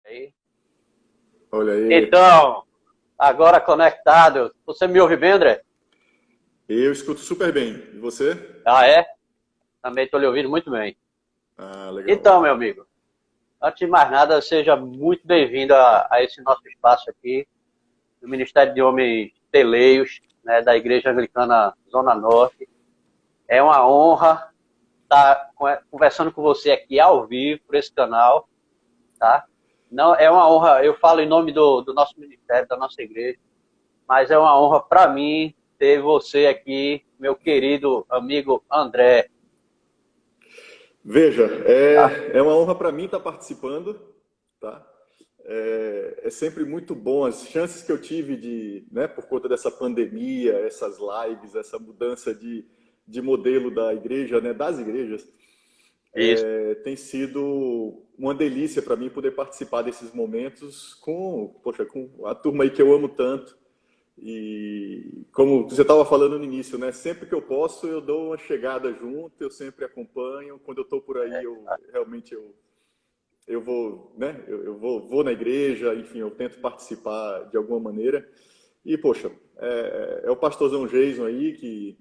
Aí. Olha aí, Então, agora conectado. Você me ouve bem, André? eu escuto super bem. E você? Ah, é? Também estou lhe ouvindo muito bem. Ah, legal. Então, meu amigo, antes de mais nada, seja muito bem-vindo a esse nosso espaço aqui, do Ministério de Homens Teleios, né, da Igreja Anglicana Zona Norte. É uma honra estar conversando com você aqui ao vivo por esse canal, tá? Não, é uma honra, eu falo em nome do nosso ministério, da nossa igreja, mas é uma honra para mim ter você aqui, meu querido amigo André. Veja, Tá? é uma honra para mim estar participando, tá? É sempre muito bom as chances que eu tive de, né, por conta dessa pandemia, essas lives, essa mudança de modelo da igreja, né, das igrejas, Isso. tem sido uma delícia para mim poder participar desses momentos com, poxa, com a turma aí que eu amo tanto. E como você estava falando no início, né? Sempre que eu posso, eu dou uma chegada junto, eu sempre acompanho. Quando eu estou por aí, eu realmente eu vou, né? Vou na igreja, enfim, eu tento participar de alguma maneira. E poxa, é o pastorzão Jason aí que,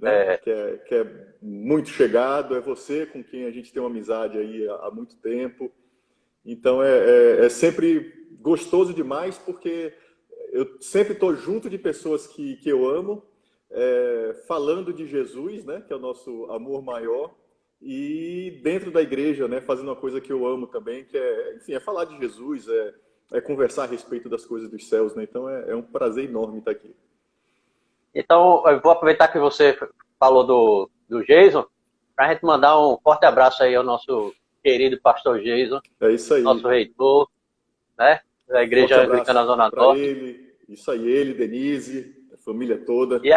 né? É, Que é muito chegado. É você com quem a gente tem uma amizade aí há muito tempo. Então é sempre gostoso demais porque eu sempre estou junto de pessoas que eu amo, falando de Jesus, né, que é o nosso amor maior, e dentro da igreja, né, fazendo uma coisa que eu amo também, que é, enfim, é falar de Jesus, é conversar a respeito das coisas dos céus, né? Então é um prazer enorme estar aqui. então, eu vou aproveitar que você falou do Jason, para a gente mandar um forte abraço aí ao nosso querido pastor Jason, É isso nosso aí. reitor, né, da Forte Igreja abraço Anglicana Zona para Norte. ele, isso aí, ele, Denise, a família toda. E,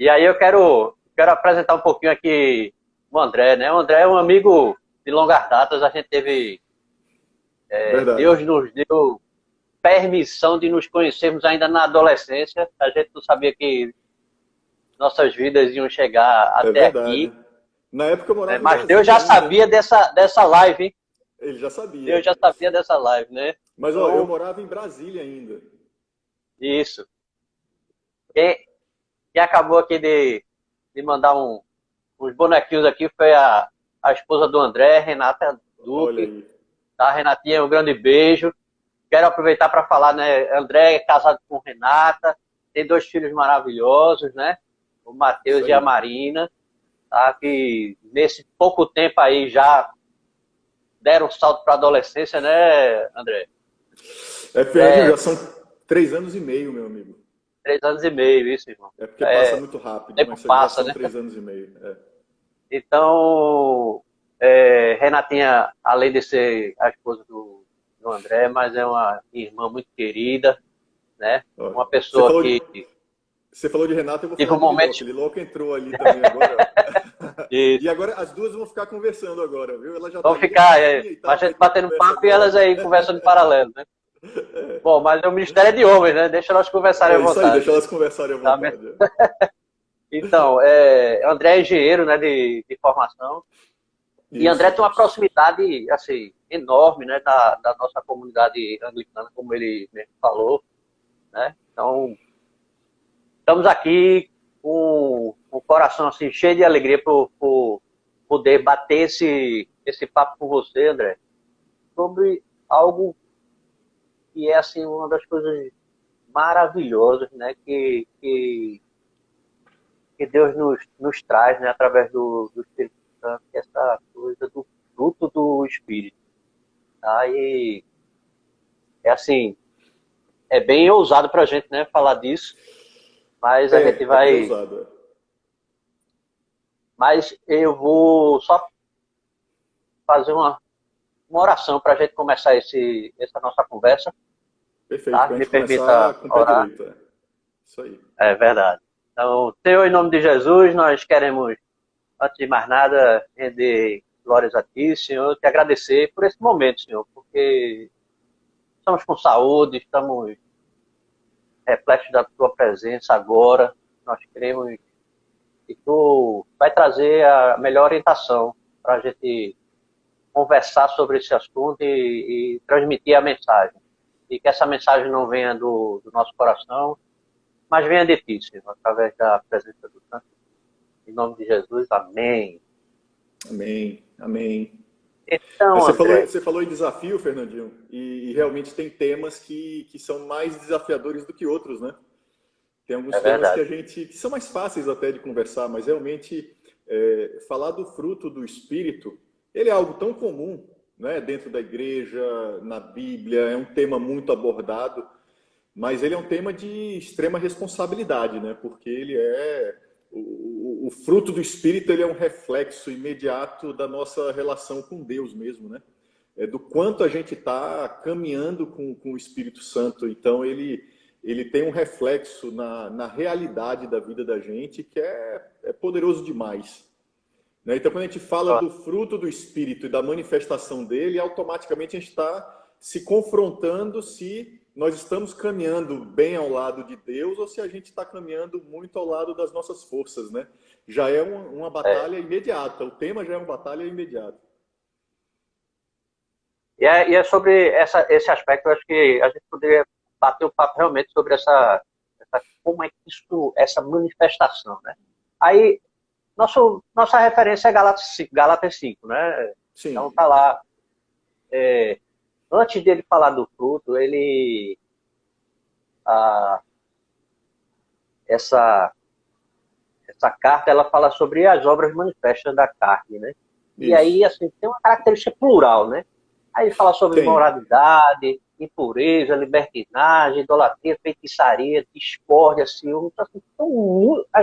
e aí eu quero apresentar um pouquinho aqui o André, né? O André é um amigo de longas datas, a gente teve, Verdade. Deus nos deu permissão de nos conhecermos ainda na adolescência. A gente não sabia que nossas vidas iam chegar É até verdade. aqui, Na época eu né? morava em Mas Deus Brasília já ainda. sabia dessa live, hein? Ele já sabia. Deus já sabia dessa live, né? Mas ó, eu Então, morava em Brasília ainda. isso. Quem, quem acabou aqui de mandar uns bonequinhos aqui foi a esposa do André, Renata Olha Duque. aí. Tá, Renatinha, um grande beijo. Quero aproveitar para falar, né? André é casado com Renata, tem dois filhos maravilhosos, né? O Isso Matheus e a aí. Marina, tá? Que nesse pouco tempo aí já deram um salto para a adolescência, né, André? Já É, são 3 anos e meio, meu amigo. 3 anos e meio, isso, irmão. É porque passa É, muito o rápido, tempo mas já passa, são né? 3 anos e meio. Então, Renatinha, além de ser a esposa do André, mas é uma irmã muito querida, né? Ó, Uma você pessoa falou de, que você falou de Renato, eu vou tive falar um de momento Liloca. Liloca entrou ali também agora. de E agora as duas vão ficar conversando agora, viu? Ela já tá vão ali ficar quietinha e a tal, vai gente ter batendo conversa papo e elas agora. aí conversando em paralelo, né? Bom, mas o ministério é de homens, né? Deixa elas conversarem à É isso aí, vontade, deixa né? elas conversarem à Tá? vontade. Então, André é engenheiro, né, de formação, e André Isso. tem uma proximidade, assim, enorme, né, da nossa comunidade anglicana, como ele mesmo falou, né? Então, estamos aqui com o coração, assim, cheio de alegria por poder bater esse papo com você, André, sobre algo que é, assim, uma das coisas maravilhosas, né, que Deus nos traz, né, através do Espírito Santo, que é essa coisa do fruto do Espírito. Tá? E é assim, é bem ousado para a gente, né, falar disso, mas a gente É bem vai. ousado. Mas eu vou só fazer uma oração para a gente começar essa nossa conversa, Perfeito, tá? para a Me gente começar permita com o pé orar. direito. Isso aí. É verdade. Então, Senhor, em nome de Jesus, nós queremos, antes de mais nada, render glórias a Ti, Senhor, te agradecer por esse momento, Senhor, porque estamos com saúde, estamos repletos da Tua presença agora. Nós queremos que Tu vai trazer a melhor orientação para a gente conversar sobre esse assunto e transmitir a mensagem. E que essa mensagem não venha do nosso coração, mas venha de ti, Senhor, através da presença do Santo. Em nome de Jesus, amém. Amém, amém. Então, André, Você falou em desafio, Fernandinho, e realmente tem temas que são mais desafiadores do que outros, né? Tem alguns é temas verdade. que são mais fáceis até de conversar, mas realmente falar do fruto do Espírito, ele é algo tão comum, né? Dentro da igreja, na Bíblia, é um tema muito abordado, mas ele é um tema de extrema responsabilidade, né? Porque ele é o fruto do Espírito, ele é um reflexo imediato da nossa relação com Deus mesmo, né? É do quanto a gente está caminhando com o Espírito Santo. Então ele tem um reflexo na realidade da vida da gente que é poderoso demais. Né? Então, quando a gente fala do fruto do Espírito e da manifestação dele, automaticamente a gente está se confrontando se nós estamos caminhando bem ao lado de Deus ou se a gente está caminhando muito ao lado das nossas forças, né? Já é uma batalha imediata, o tema já é uma batalha imediata. E é sobre esse aspecto, eu acho que a gente poderia bater o papo realmente sobre como é que isso, essa manifestação, né? Aí, nossa referência é Gálatas 5, né? Então Sim, tá lá, antes dele falar do fruto, a, essa, essa carta, ela fala sobre as obras manifestas da carne, né? E isso. aí, assim, tem uma característica plural, né? Aí ele fala sobre Tem. moralidade, impureza, libertinagem, idolatria, feitiçaria, discórdia, ciúme. Então, assim,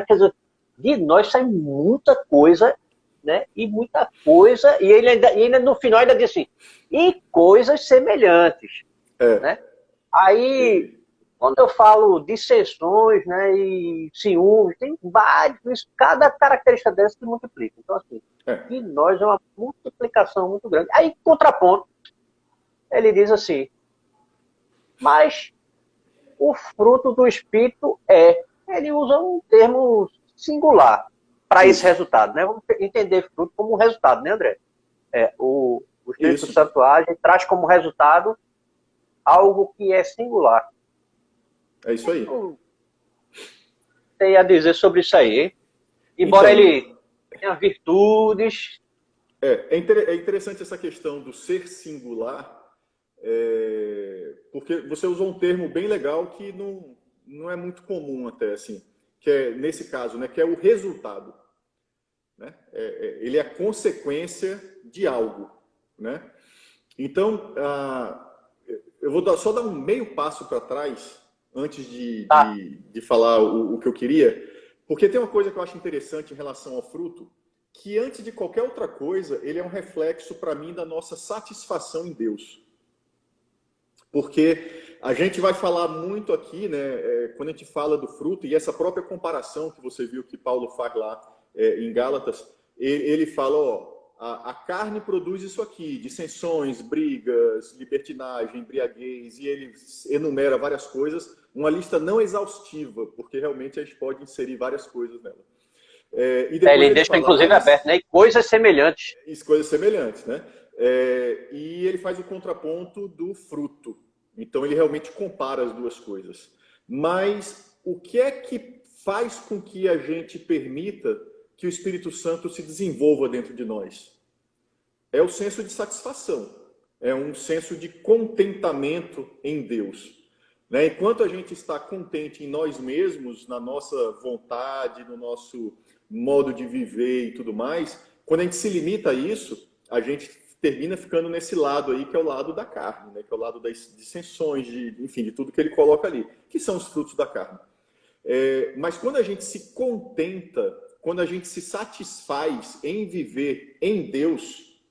quer dizer, de nós sai muita coisa, né? E muita coisa, e ele ainda no final ainda diz assim, e coisas semelhantes, né? É. Aí, quando eu falo dissensões, né, e ciúmes, tem vários, cada característica dessa se multiplica. Então, assim, É. de nós é uma multiplicação muito grande. Aí, contraponto, ele diz assim, mas o fruto do Espírito ele usa um termo singular para esse Isso. resultado, né? Vamos entender fruto como um resultado, né, André? O Espírito Isso. Santo age e traz como resultado algo que é singular. É isso aí. Eu tenho a dizer sobre isso aí. Embora Então, ele tenha virtudes. é interessante essa questão do ser singular, porque você usou um termo bem legal que não é muito comum até, assim, que é, nesse caso, né, que é o resultado. Né? Ele é a consequência de algo. Né? Então, eu vou só dar um meio passo para trás, antes Tá, de falar o que eu queria, porque tem uma coisa que eu acho interessante em relação ao fruto, que antes de qualquer outra coisa, ele é um reflexo para mim da nossa satisfação em Deus. Porque a gente vai falar muito aqui, né, quando a gente fala do fruto, e essa própria comparação que você viu que Paulo faz lá em Gálatas, ele fala, ó, a carne produz isso aqui, dissensões, brigas, libertinagem, embriaguez, e ele enumera várias coisas, uma lista não exaustiva, porque realmente a gente pode inserir várias coisas nela. E depois ele ele deixa fala, inclusive aberto, mas né? E coisas semelhantes. coisas semelhantes, né? E ele faz o contraponto do fruto. Então ele realmente compara as duas coisas. Mas o que é que faz com que a gente permita que o Espírito Santo se desenvolva dentro de nós? É o senso de satisfação. É um senso de contentamento em Deus. Né? Enquanto a gente está contente em nós mesmos, na nossa vontade, no nosso modo de viver e tudo mais, quando a gente se limita a isso, a gente termina ficando nesse lado aí, que é o lado da carne, né? Que é o lado das dissensões, enfim, de tudo que ele coloca ali, que são os frutos da carne. Mas quando a gente se contenta, quando a gente se satisfaz em viver em Deus,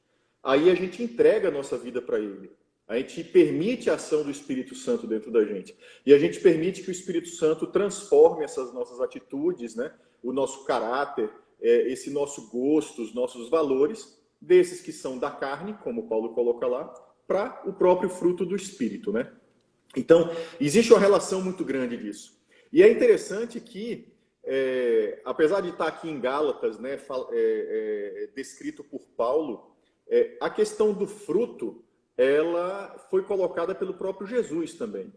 aí a gente entrega a nossa vida para Ele. A gente permite a ação do Espírito Santo dentro da gente. E a gente permite que o Espírito Santo transforme essas nossas atitudes, né? O nosso caráter, esse nosso gosto, os nossos valores, desses que são da carne, como Paulo coloca lá, para o próprio fruto do Espírito. Né? Então, existe uma relação muito grande disso. E é interessante que, apesar de estar aqui em Gálatas, né, descrito por Paulo, A questão do fruto, ela foi colocada pelo próprio Jesus também.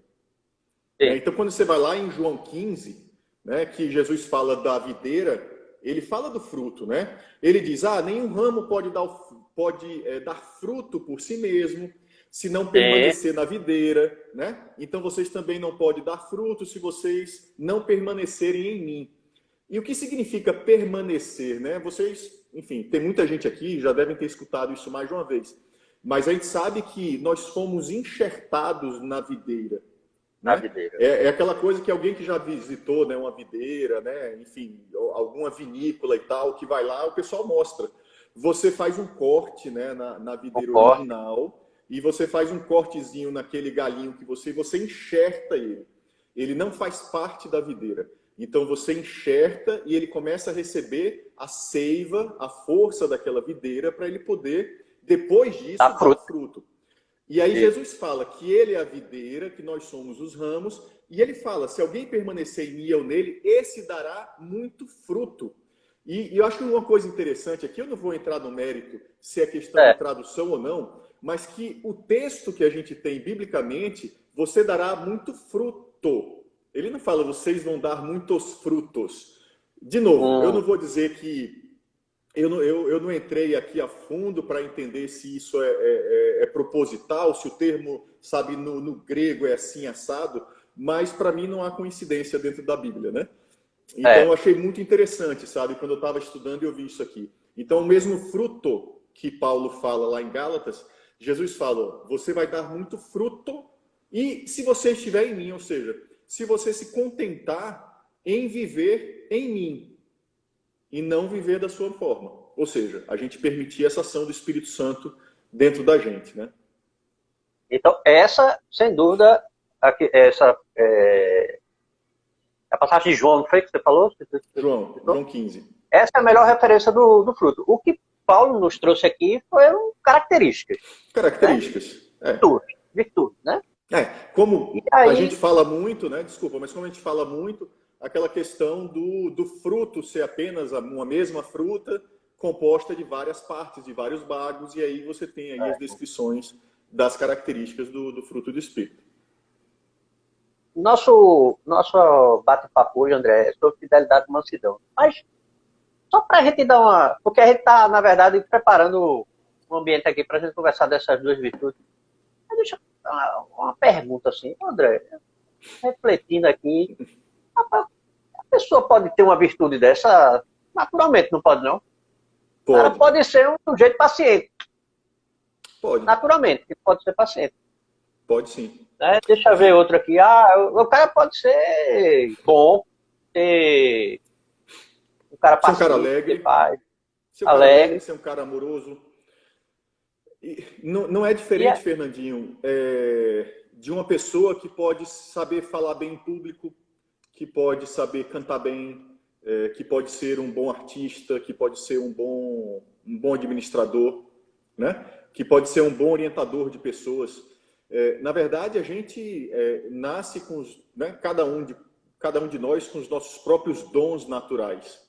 Então, quando você vai lá em João 15, né, que Jesus fala da videira, ele fala do fruto, né? Ele diz, nenhum ramo pode dar fruto por si mesmo, se não permanecer na videira, né? Então, vocês também não podem dar fruto se vocês não permanecerem em mim. E o que significa permanecer, né? Vocês, enfim, tem muita gente aqui, já devem ter escutado isso mais de uma vez, mas a gente sabe que nós fomos enxertados na videira. Né? É aquela coisa que alguém que já visitou, né, uma videira, né, enfim, alguma vinícola e tal, que vai lá, o pessoal mostra. Você faz um corte, né, na videira original e você faz um cortezinho naquele galinho que você enxerta ele. Ele não faz parte da videira. Então você enxerta e ele começa a receber a seiva, a força daquela videira para ele poder, depois disso, dar fruto. E aí Jesus fala que ele é a videira, que nós somos os ramos, e ele fala, se alguém permanecer em mim e eu nele, esse dará muito fruto. E eu acho uma coisa interessante aqui, eu não vou entrar no mérito se é questão de tradução ou não, mas que o texto que a gente tem biblicamente, você dará muito fruto. Ele não fala, vocês vão dar muitos frutos. De novo, eu não vou dizer que eu não entrei aqui a fundo para entender se isso é proposital, se o termo, sabe, no grego é assim, assado, mas para mim não há coincidência dentro da Bíblia, né? Então eu achei muito interessante, sabe, quando eu estava estudando eu vi isso aqui. Então o mesmo fruto que Paulo fala lá em Gálatas, Jesus fala, você vai dar muito fruto e se você estiver em mim, ou seja, se você se contentar em viver em mim, e não viver da sua forma. Ou seja, a gente permitir essa ação do Espírito Santo dentro da gente, né? Então, essa, sem dúvida, a passagem de João, não foi que você falou? João 15. Essa é a melhor referência do fruto. O que Paulo nos trouxe aqui foram características. Características. Né? Virtude, né? Como a gente fala muito, né? Desculpa, mas como a gente fala muito, aquela questão do fruto ser apenas uma mesma fruta composta de várias partes, de vários bagos, e aí você tem aí as descrições das características do fruto do Espírito. Nosso bate-papo hoje, André, é sobre fidelidade e mansidão. Mas, só para a gente dar uma... Porque a gente está, na verdade, preparando um ambiente aqui para a gente conversar dessas duas virtudes. Mas deixa eu uma pergunta assim, André, refletindo aqui, a pessoa pode ter uma virtude dessa naturalmente, não pode não? Pode. Ela pode ser um sujeito paciente. Pode. Naturalmente, pode ser paciente. Pode sim. Deixa eu ver outro aqui. O cara pode ser bom, ser um cara paciente, ser um cara alegre, ser um cara alegre, ser um cara amoroso. E não é diferente, Fernandinho, de uma pessoa que pode saber falar bem em público, que pode saber cantar bem, que pode ser um bom artista, que pode ser um bom administrador, né? Que pode ser um bom orientador de pessoas. Na verdade, a gente nasce com né, cada um de nós com os nossos próprios dons naturais,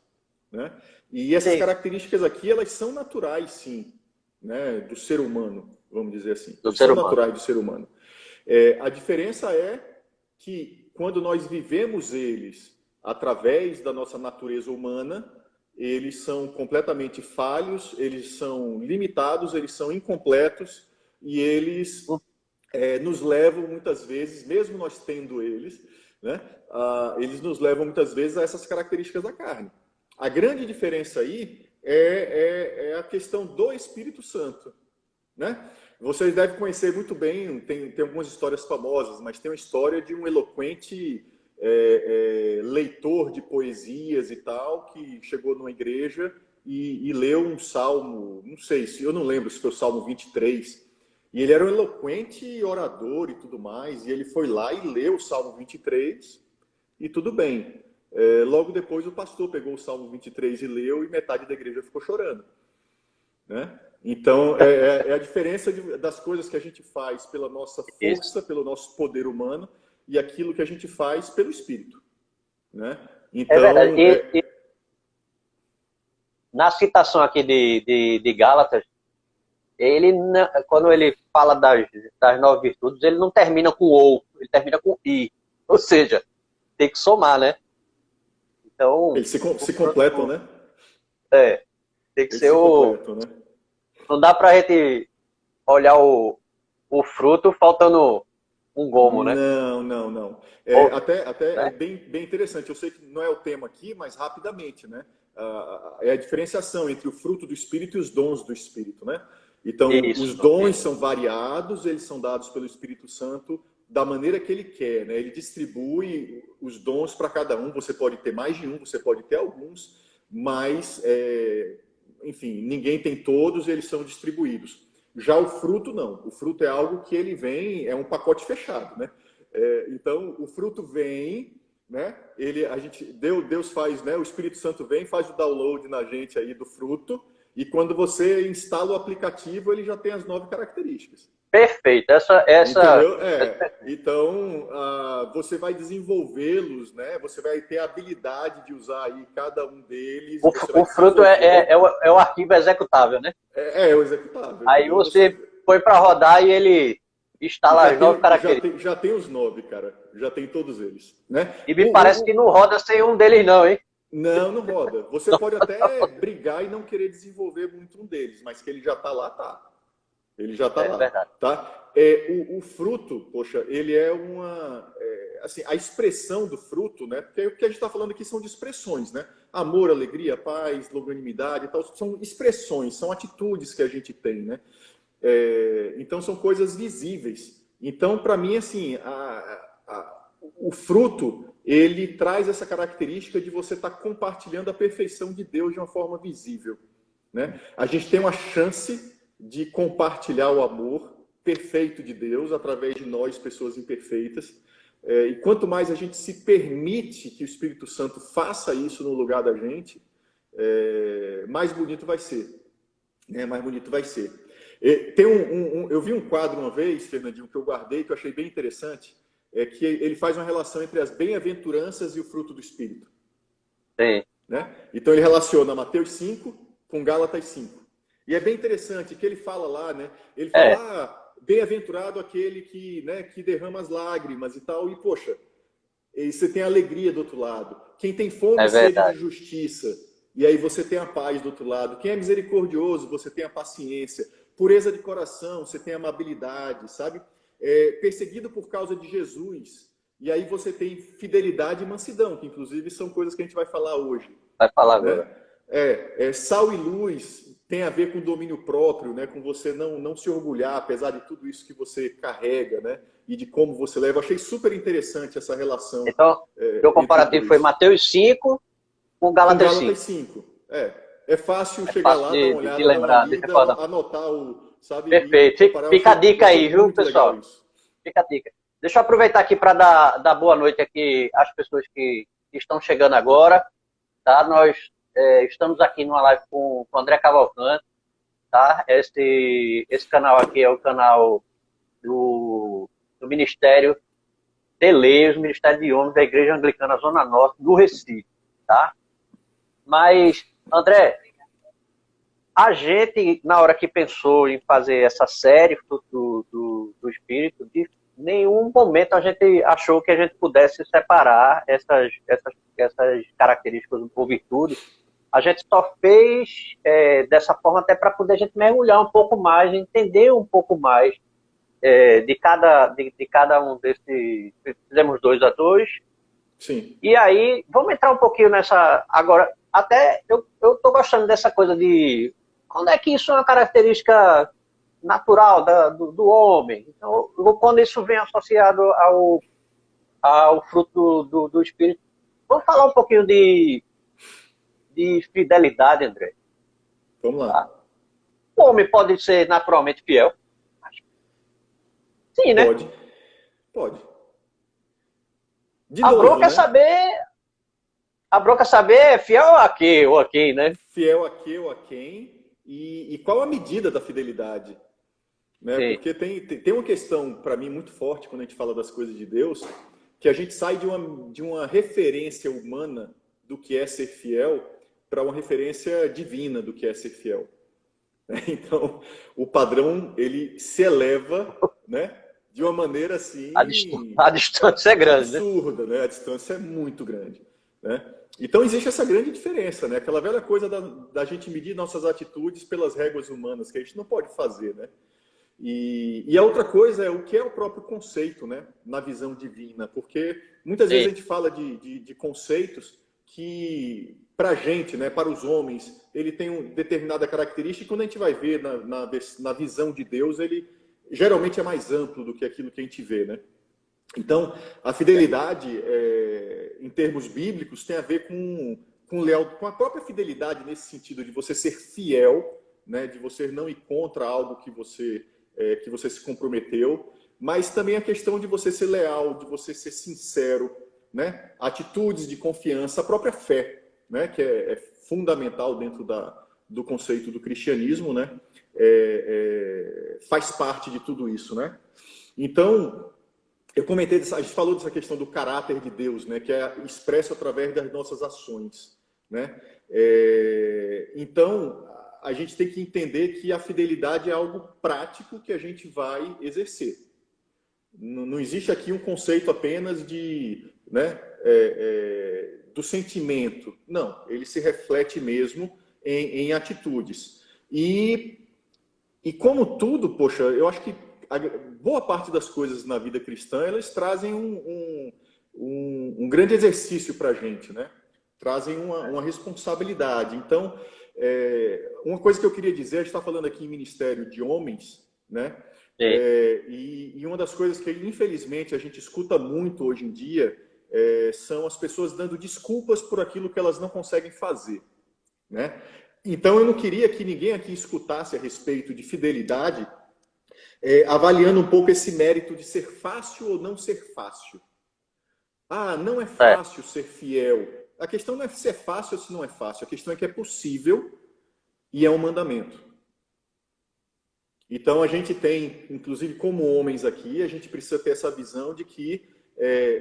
né? E essas características aqui, elas são naturais, sim, né, do ser humano, vamos dizer assim. São naturais do ser humano. A diferença é que quando nós vivemos eles através da nossa natureza humana, eles são completamente falhos, eles são limitados, eles são incompletos e eles nos levam muitas vezes, mesmo nós tendo eles, né, eles nos levam muitas vezes a essas características da carne. A grande diferença aí é a questão do Espírito Santo, né? Vocês devem conhecer muito bem, tem algumas histórias famosas, mas tem uma história de um eloquente leitor de poesias e tal, que chegou numa igreja e leu um salmo, não sei, eu não lembro se foi o Salmo 23, e ele era um eloquente orador e tudo mais, e ele foi lá e leu o Salmo 23, e tudo bem. Logo depois o pastor pegou o Salmo 23 e leu, e metade da igreja ficou chorando, né? Então, é a diferença das coisas que a gente faz pela nossa força, pelo nosso poder humano, e aquilo que a gente faz pelo Espírito, né? Então, verdade. Na citação aqui de Gálatas, quando ele fala das 9 virtudes, ele não termina com ou, ele termina com i. Ou seja, tem que somar, né? Então, Eles se completam, né? Tem que Eles ser se o... completam, né? Não dá pra gente olhar o fruto faltando um gomo, né? Não, não, não. Ou, Até é né? bem interessante. Eu sei que não é o tema aqui, mas rapidamente, né? É a diferenciação entre o fruto do Espírito e os dons do Espírito, né? Então, os Isso. dons são variados, eles são dados pelo Espírito Santo da maneira que ele quer, né? Ele distribui os dons para cada um. Você pode ter mais de um, você pode ter alguns, mas, enfim, ninguém tem todos, eles são distribuídos. Já o fruto, não. O fruto é algo que ele vem, é um pacote fechado, né? Então, o fruto vem, né? Deus faz, né? O Espírito Santo vem, faz o download na gente aí do fruto, e quando você instala o aplicativo, ele já tem as 9 características. Perfeito. Entendeu? Então, você vai desenvolvê-los, né? Você vai ter a habilidade de usar aí cada um deles, você vai O fruto desenvolver. é o arquivo executável, né? É o executável, Aí entendeu? você põe para rodar e ele instala as 9 características. Já tem os 9, cara. Já tem todos eles, né? E me parece que não roda sem um deles, não, hein? Não, não roda. Você pode até brigar e não querer desenvolver muito um deles, mas que ele já está lá, tá. Ele já está É lá, verdade. tá? O fruto, poxa, ele é assim, a expressão do fruto, né? Porque o que a gente está falando aqui são de expressões, né? Amor, alegria, paz, longanimidade e tal, são expressões, são atitudes que a gente tem, né? Então são coisas visíveis. Então, para mim, assim, o fruto, ele traz essa característica de você estar compartilhando a perfeição de Deus de uma forma visível, né? A gente tem uma chance de compartilhar o amor perfeito de Deus através de nós, pessoas imperfeitas. E quanto mais a gente se permite que o Espírito Santo faça isso no lugar da gente, mais bonito vai ser. Né? Mais bonito vai ser. Eu vi um quadro uma vez, Fernandinho, que eu guardei, que eu achei bem interessante, que ele faz uma relação entre as bem-aventuranças e o fruto do Espírito. Sim. Né? Então ele relaciona Mateus 5 com Gálatas 5. E é bem interessante que ele fala lá, né? Ele fala, bem-aventurado aquele que, né, que derrama as lágrimas e tal. E, poxa, e você tem a alegria do outro lado. Quem tem fome É e sede de verdade. justiça, e aí você tem a paz do outro lado. Quem é misericordioso, você tem a paciência. Pureza de coração, você tem a amabilidade, sabe? Perseguido por causa de Jesus. E aí você tem fidelidade e mansidão, que inclusive são coisas que a gente vai falar hoje. Vai falar Né? agora. Sal e luz tem a ver com domínio próprio, né? Com você não se orgulhar, apesar de tudo isso que você carrega, né? E de como você leva. Eu achei super interessante essa relação Então, o entre os comparativo foi dois. Mateus 5 com Com Gálatas Gálatas 5. 5. É fácil É chegar fácil lá, dar uma de olhada, dar uma lembrar, de lida, recordar. anotar sabe, e Perfeito. comparar. Fica a dica Eu achei aí, viu, muito legal pessoal? isso. Fica a dica. Deixa eu aproveitar aqui para dar boa noite aqui às pessoas que estão chegando agora. Tá? Nós estamos aqui numa live com o André Cavalcante. Tá? Esse canal aqui é o canal do Ministério de Leis, Ministério de Homens da Igreja Anglicana Zona Norte, do Recife. Tá? Mas, André, a gente, na hora que pensou em fazer essa série do Espírito, de nenhum momento a gente achou que a gente pudesse separar essas características ou virtudes. A gente só fez dessa forma até para poder a gente mergulhar um pouco mais, entender um pouco mais de cada um desses. Fizemos 2 a 2. Sim. E aí, vamos entrar um pouquinho nessa. Agora, até eu estou gostando dessa coisa de. Quando é que isso é uma característica natural do homem? Então, quando isso vem associado ao fruto do Espírito. Vamos falar um pouquinho de fidelidade, André. Vamos lá. Tá? O homem pode ser naturalmente fiel? Sim, né? Pode. De A novo, bronca né? é saber. A bronca é saber fiel a quê ou a quem, né? Fiel a quê ou a quem? E qual a medida da fidelidade? Né? Porque tem uma questão, para mim, muito forte quando a gente fala das coisas de Deus, que a gente sai de uma referência humana do que é ser fiel para uma referência divina do que é ser fiel. né? Então, o padrão, ele se eleva, né? De uma maneira assim A distância é grande, né? absurda, né? A distância é muito grande, né? Então existe essa grande diferença, né? Aquela velha coisa da gente medir nossas atitudes pelas réguas humanas, que a gente não pode fazer, né? E a outra coisa é o que é o próprio conceito, né? Na visão divina, porque muitas vezes a gente fala de conceitos que, para a gente, né, para os homens, ele tem uma determinada característica, e quando a gente vai ver na visão de Deus, ele geralmente é mais amplo do que aquilo que a gente vê, né? Então, a fidelidade, em termos bíblicos, tem a ver com a própria fidelidade nesse sentido de você ser fiel, né, de você não ir contra algo que você se comprometeu, mas também a questão de você ser leal, de você ser sincero, né? Atitudes de confiança, a própria fé, né? Que é fundamental dentro do conceito do cristianismo, né? Faz parte de tudo isso, né? Então, eu comentei, a gente falou dessa questão do caráter de Deus, né? Que é expresso através das nossas ações, né? Então, a gente tem que entender que a fidelidade é algo prático que a gente vai exercer. Não existe aqui um conceito apenas né, do sentimento. Não, ele se reflete mesmo em atitudes. E como tudo, poxa, eu acho que boa parte das coisas na vida cristã, elas trazem um grande exercício para a gente, né? Trazem uma responsabilidade. Então, uma coisa que eu queria dizer, a gente está falando aqui em ministério de homens, né? E uma das coisas que, infelizmente, a gente escuta muito hoje em dia são as pessoas dando desculpas por aquilo que elas não conseguem fazer, né? Então, eu não queria que ninguém aqui escutasse a respeito de fidelidade, avaliando um pouco esse mérito de ser fácil ou não ser fácil. Ah, não é fácil ser fiel. A questão não é se é fácil ou se não é fácil. A questão é que é possível e é um mandamento. Então, a gente tem, inclusive como homens aqui, a gente precisa ter essa visão de que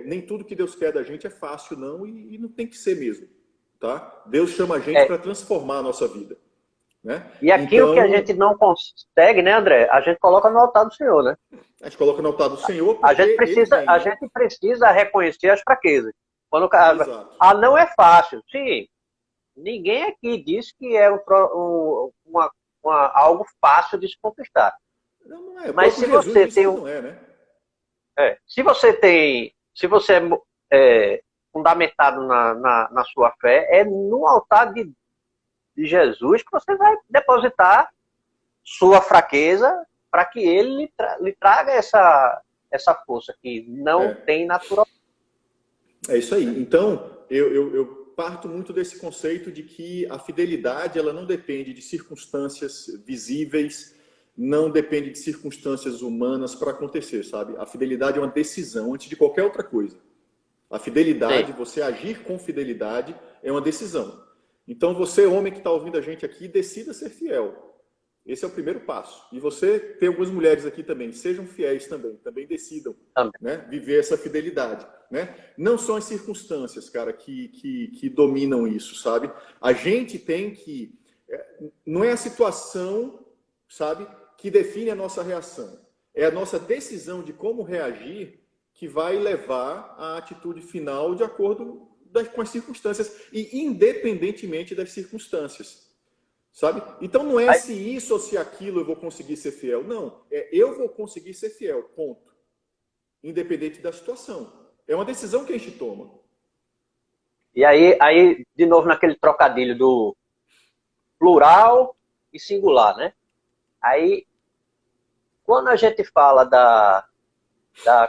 nem tudo que Deus quer da gente é fácil, não, e não tem que ser mesmo. Tá? Deus chama a gente para transformar a nossa vida. Né? E aquilo que a gente não consegue, né, André? A gente coloca no altar do Senhor, né? A gente coloca no altar do Senhor porque a gente precisa reconhecer as fraquezas. Quando o cara... não é fácil. Sim, ninguém aqui diz que é algo fácil de se conquistar. Não é. Mas se você tem não é, né? Se você é fundamentado na sua fé, é no altar de Jesus que você vai depositar sua fraqueza para que ele lhe traga essa força que não tem naturalmente. É isso aí. Então, eu parto muito desse conceito de que a fidelidade ela não depende de circunstâncias visíveis, não depende de circunstâncias humanas para acontecer, sabe? A fidelidade é uma decisão antes de qualquer outra coisa. A fidelidade, você agir com fidelidade, é uma decisão. Então, você, homem que está ouvindo a gente aqui, decida ser fiel. Esse é o primeiro passo. E você, tem algumas mulheres aqui também, sejam fiéis também decidam, né, viver essa fidelidade. Né? Não são as circunstâncias, cara, que dominam isso, sabe? A gente tem que... Não é a situação, sabe, que define a nossa reação. É a nossa decisão de como reagir que vai levar à atitude final de acordo com as circunstâncias e independentemente das circunstâncias, sabe? Então não é se isso ou se aquilo eu vou conseguir ser fiel, não. Eu vou conseguir ser fiel, ponto. Independente da situação. É uma decisão que a gente toma. E aí de novo naquele trocadilho do plural e singular, né? Aí, quando a gente fala da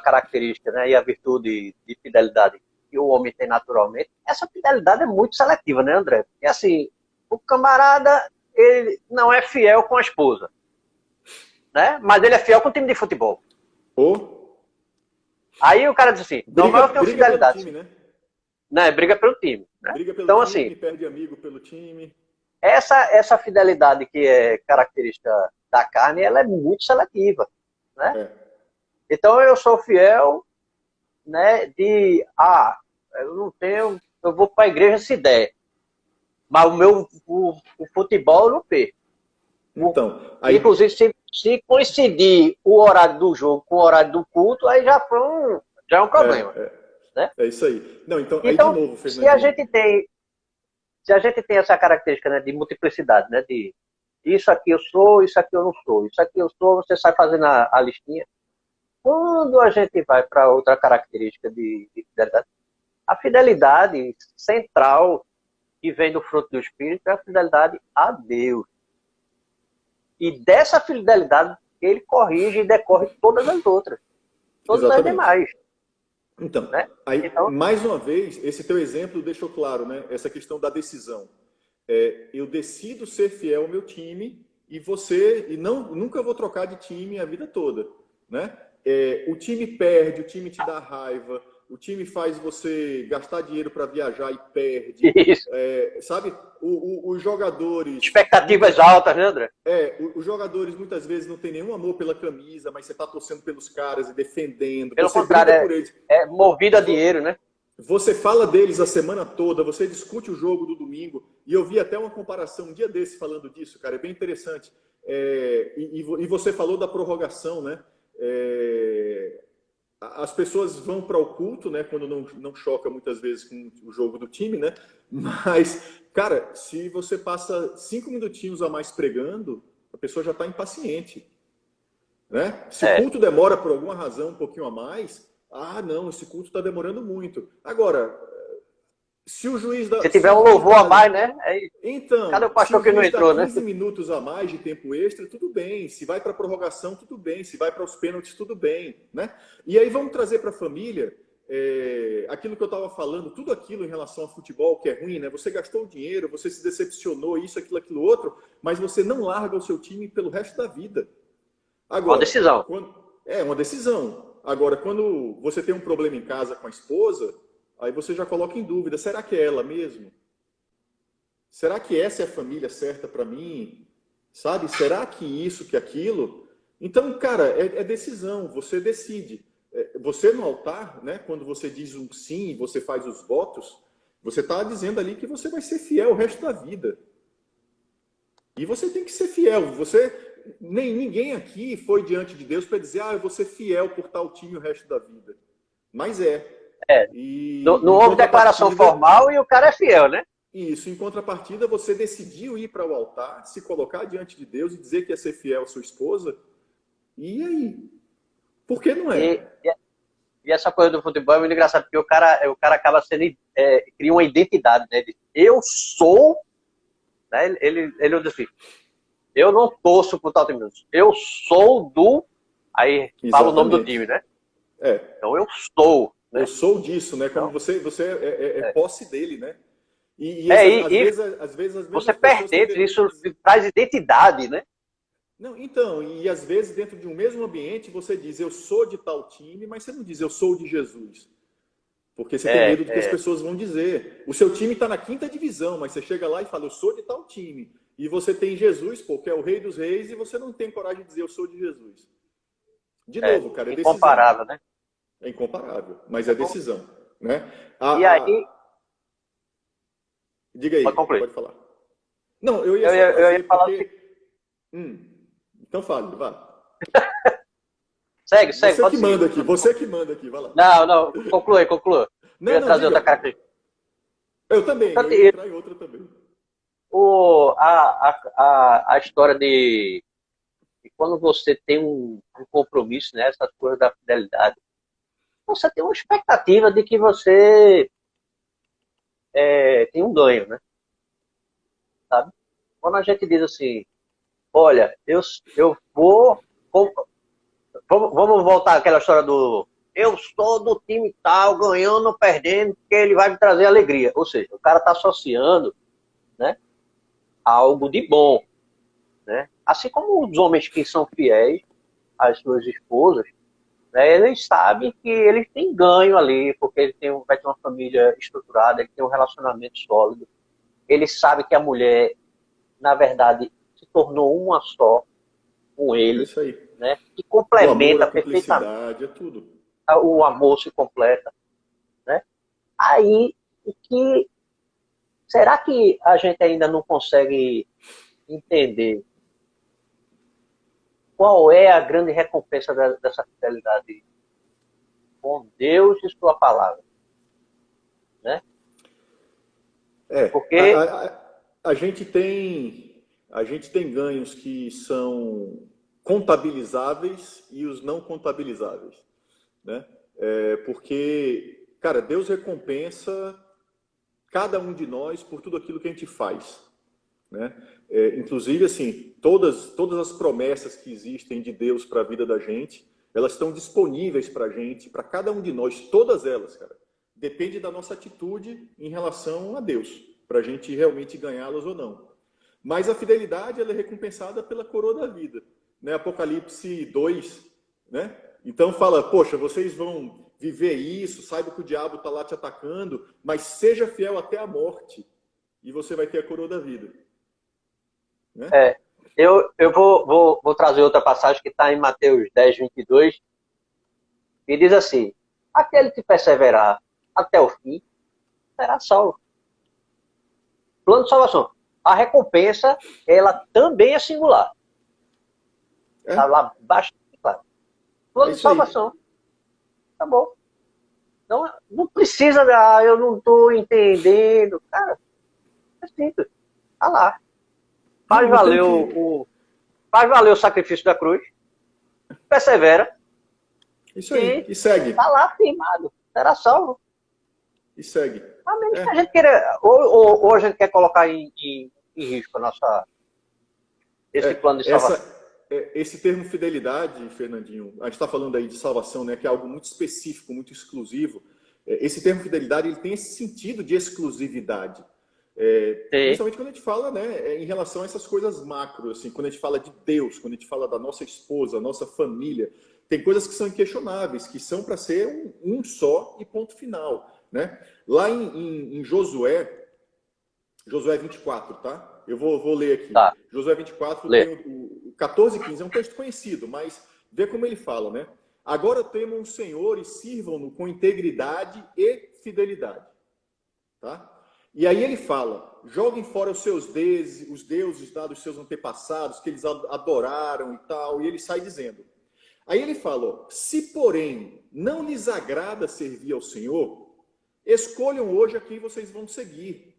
característica, né, e a virtude de fidelidade que o homem tem naturalmente, essa fidelidade é muito seletiva, né, André? Porque assim, o camarada, ele não é fiel com a esposa, né? Mas ele é fiel com o time de futebol. Aí o cara diz assim, normal eu tenho fidelidade. Pelo time, né? Não, briga pelo time. Né? Briga pelo então, time, assim, perde amigo pelo time. Essa fidelidade que é característica da carne, ela é muito seletiva, né? Então eu sou fiel, né, eu não tenho, eu vou para a igreja se der, mas o futebol eu não perco. Então, aí, Inclusive, se coincidir o horário do jogo com o horário do culto, aí já é um problema, é, né? é isso aí. Não, então, aí de Então, novo, se a Fernandinho. gente tem, se a gente tem essa característica, né, de multiplicidade, né, de isso aqui eu sou, isso aqui eu não sou, isso aqui eu sou, você sai fazendo a listinha. Quando a gente vai para outra característica de fidelidade, a fidelidade central que vem do fruto do Espírito é a fidelidade a Deus. E dessa fidelidade ele corrige e decorre todas as outras, todas as Exatamente. demais, Então, né? aí, Então, mais uma vez, esse teu exemplo deixou claro, né? Essa questão da decisão. Eu decido ser fiel ao meu time e não, nunca vou trocar de time a vida toda, né? O time perde, o time te dá raiva, o time faz você gastar dinheiro para viajar e perde, isso. sabe? Os jogadores Expectativas altas, né, André? os jogadores muitas vezes não têm nenhum amor pela camisa, mas você está torcendo pelos caras e defendendo, Pelo você contrário, briga por eles. é movido a dinheiro, né? Você fala deles a semana toda, você discute o jogo do domingo, e eu vi até uma comparação um dia desse falando disso, cara, é bem interessante. E você falou da prorrogação, né? As pessoas vão para o culto, né? Quando não choca muitas vezes com o jogo do time, né? Mas, cara, se você passa 5 minutinhos a mais pregando, a pessoa já está impaciente, né? Se o É. culto demora por alguma razão um pouquinho a mais, não, esse culto está demorando muito. Agora, se o juiz Se se tiver o um juiz louvor a dá, mais, né? Cadê o então, se o pastor que não juiz dá entrou, né? 15 minutos a mais de tempo extra, tudo bem. Se vai para a prorrogação, tudo bem. Se vai para os pênaltis, tudo bem, né? E aí vamos trazer para a família aquilo que eu estava falando, tudo aquilo em relação ao futebol que é ruim, né? Você gastou o dinheiro, você se decepcionou, isso, aquilo, outro, mas você não larga o seu time pelo resto da vida. Uma Agora, decisão. é uma decisão. Agora, quando você tem um problema em casa com a esposa, aí você já coloca em dúvida: será que é ela mesmo? Será que essa é a família certa para mim? Sabe? Será que isso, que aquilo? Então, cara, é decisão. Você decide. Você no altar, né? Quando você diz um sim, você faz os votos, você está dizendo ali que você vai ser fiel o resto da vida. E você tem que ser fiel. Nem ninguém aqui foi diante de Deus para dizer, eu vou ser fiel por tal time o resto da vida. Mas é. É. E Não em houve declaração contrapartida, formal e o cara é fiel, né? isso, em contrapartida, você decidiu ir para o altar, se colocar diante de Deus e dizer que ia ser fiel à sua esposa. E aí? Por que não E, é? e essa coisa do futebol é muito engraçado, porque o cara acaba sendo, cria uma identidade, né? Eu sou, né? Ele diz assim, eu não torço pro tal time, eu sou do, aí fala o nome do time, Exatamente. né? É. Então eu sou, Eu né? sou disso, né? Como Então, você é é. posse dele, né? E É, às vezes, as você mesmas pessoas têm. pertence, isso traz identidade, né? Não, então, e às vezes dentro de um mesmo ambiente você diz eu sou de tal time, mas você não diz eu sou de Jesus. Porque você tem medo do que as É. pessoas vão dizer. O seu time está na quinta divisão, mas você chega lá e fala eu sou de tal time. E você tem Jesus, pô, que é o rei dos reis, e você não tem coragem de dizer eu sou de Jesus. De É, novo, cara, é decisão. incomparável, né? É incomparável, mas é decisão. Né? E aí, Diga pode aí, concluir. pode falar. Não, eu ia Eu só ia, eu ia trazer falar assim, porque. Então fale, vá. segue, Você pode que seguir. manda aqui, você que manda aqui, vai lá. Não, conclui. Eu Não, ia não, trazer outra diga. característica. Eu também, eu ia Portanto, entrar em outra também. a história de quando você tem um compromisso, né, essas coisas da fidelidade, você tem uma expectativa de que você tem um ganho, né? Sabe? Quando a gente diz assim, olha, eu vou. Vamos voltar àquela história do eu sou do time tal, ganhando ou perdendo, porque ele vai me trazer alegria. Ou seja, o cara está associando, né, a algo de bom. Né? Assim como os homens que são fiéis às suas esposas, né, eles sabem que eles têm ganho ali, porque vai ter uma família estruturada, ele tem um relacionamento sólido. Ele sabe que a mulher, na verdade, se tornou uma só com É ele, isso aí. né, que O amor, a complementa perfeitamente, cumplicidade, é tudo. o amor se completa. Né? Aí, será que a gente ainda não consegue entender qual é a grande recompensa dessa fidelidade com Deus e sua palavra, né? É, Porque a gente tem ganhos que são contabilizáveis e os não contabilizáveis, né? Porque, cara, Deus recompensa cada um de nós por tudo aquilo que a gente faz, né? Inclusive, assim, todas as promessas que existem de Deus para a vida da gente, elas estão disponíveis para a gente, para cada um de nós, todas elas, cara. Depende da nossa atitude em relação a Deus, para a gente realmente ganhá-las ou não. Mas a fidelidade, ela é recompensada pela coroa da vida, né? Apocalipse 2, né? Então fala, poxa, vocês vão viver isso, saiba que o diabo está lá te atacando, mas seja fiel até a morte e você vai ter a coroa da vida, né? eu vou trazer outra passagem que está em Mateus 10:22, e diz assim: aquele que perseverar até o fim será salvo. Plano de salvação. A recompensa, ela também é singular. Está lá bastante claro. Plano de isso aí. salvação. Tá bom. Não precisa, eu não estou entendendo. Cara, é simples. Tá lá. Faz Não valer tem que... faz valer o sacrifício da cruz. Persevera. Isso aí. E segue. Tá lá firmado. Será salvo. E segue. A menos que a gente queira. Ou a gente quer colocar em risco esse plano de salvação. Esse termo fidelidade, Fernandinho, a gente está falando aí de salvação, né, que é algo muito específico, muito exclusivo. Esse termo fidelidade, ele tem esse sentido de exclusividade. Principalmente quando a gente fala, né, em relação a essas coisas macro, assim, quando a gente fala de Deus, quando a gente fala da nossa esposa, nossa família, tem coisas que são inquestionáveis, que são para ser um só e ponto final, né? Lá em Josué 24, tá? Eu vou ler aqui. Tá. Josué 24, Lê. tem o 14 e 15, é um texto conhecido, mas vê como ele fala, né? Agora temam o Senhor e sirvam-no com integridade e fidelidade, tá? E aí ele fala, joguem fora os deuses lá dos seus antepassados, que eles adoraram e tal, e ele sai dizendo. Aí ele fala, ó, se porém não lhes agrada servir ao Senhor, escolham hoje a quem vocês vão seguir.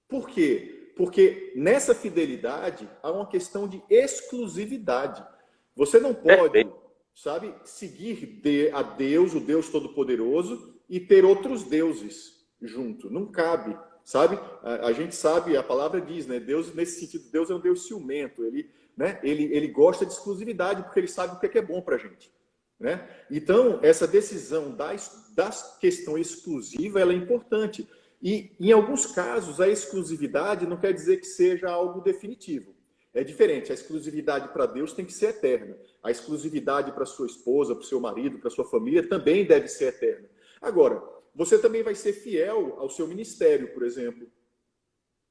Por quê? Porque nessa fidelidade há uma questão de exclusividade. Você não pode, sabe, seguir a Deus, o Deus Todo-Poderoso, e ter outros deuses junto. Não cabe, sabe? A gente sabe, a palavra diz, né? Deus, nesse sentido, Deus é um Deus ciumento. Ele gosta de exclusividade porque ele sabe o que é bom para a gente, né? Então, essa decisão da questão exclusiva, ela é importante. E, em alguns casos, a exclusividade não quer dizer que seja algo definitivo. É diferente. A exclusividade para Deus tem que ser eterna. A exclusividade para sua esposa, para o seu marido, para sua família também deve ser eterna. Agora, você também vai ser fiel ao seu ministério, por exemplo.